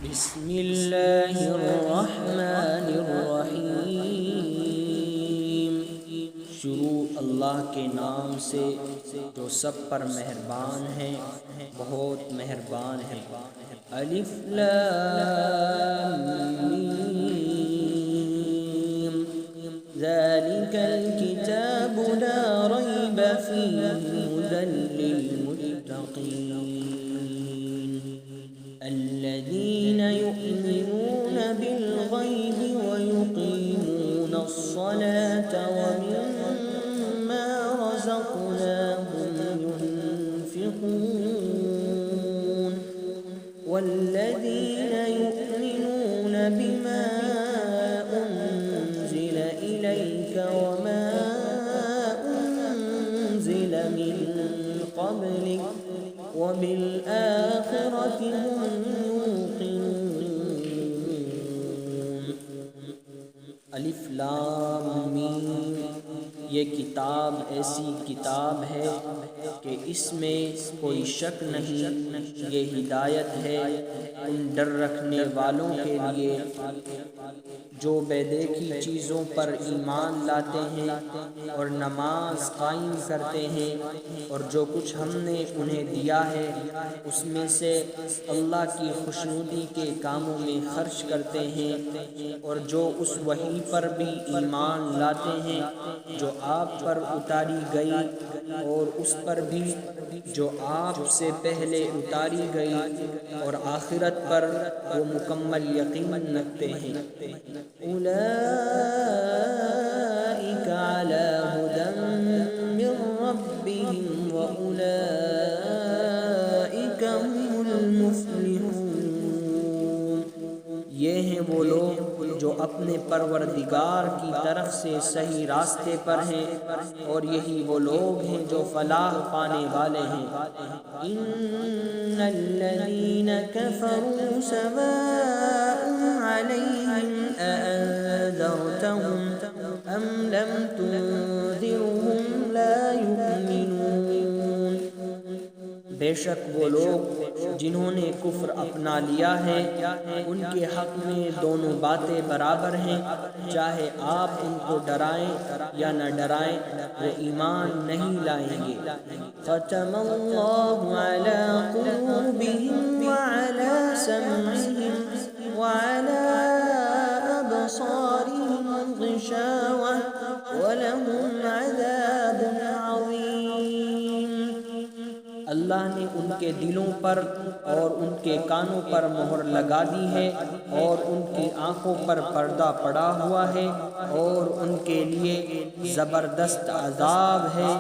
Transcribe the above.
بسم اللہ الرحمن الرحیم۔ شروع اللہ کے نام سے جو سب پر مہربان ہے، بہت مہربان ہے۔ الف لام میم، ذالک الکتاب لا ریب فیہ ھدی للمتقین الذین یؤمنون بالغیب ویقیمون الصلاة ومما رزقناہم ينفقون والذین یؤمنون بما انزل الیک وما انزل من قبلک وبالآخرة هم يوقنون۔ الف لام میم، یہ کتاب ایسی کتاب ہے کہ اس میں کوئی شک نہیں، یہ ہدایت ہے ان ڈر رکھنے والوں کے لیے جو بے دیکھی چیزوں پر ایمان لاتے ہیں اور نماز قائم کرتے ہیں، اور جو کچھ ہم نے انہیں دیا ہے اس میں سے اللہ کی خوشنودی کے کاموں میں خرچ کرتے ہیں، اور جو اس وحی پر بھی ایمان لاتے ہیں جو آپ پر اتاری گئی، اور اس پر بھی جو آپ سے پہلے اتاری گئی، اور آخرت پر وہ مکمل یقین رکھتے ہیں۔ اولئک علی ھدی من ربہم واولئک هم المفلحون۔ یہ ہیں وہ لوگ جو اپنے پروردگار کی طرف سے صحیح راستے پر ہیں، اور یہی وہ لوگ ہیں جو فلاح پانے والے ہیں۔ ان الذین کفروا سواء علیہم اانذرتہم ام لم تنذرہم لا یؤمنون۔ بے شک وہ لوگ جنہوں نے کفر اپنا لیا ہے، ان کے حق میں دونوں باتیں برابر ہیں، چاہے آپ ان کو ڈرائیں یا نہ ڈرائیں، وہ ایمان نہیں لائیں گے۔ ختم اللہ علی قلوبہم وعلی سمعہم وعلی ابصارہم غشاوہ ولہم عذاب عظیم۔ اللہ نے ان کے دلوں پر اور ان کے کانوں پر مہر لگا دی ہے، اور ان کی آنکھوں پر پردہ پڑا ہوا ہے، اور ان کے لیے زبردست عذاب ہے۔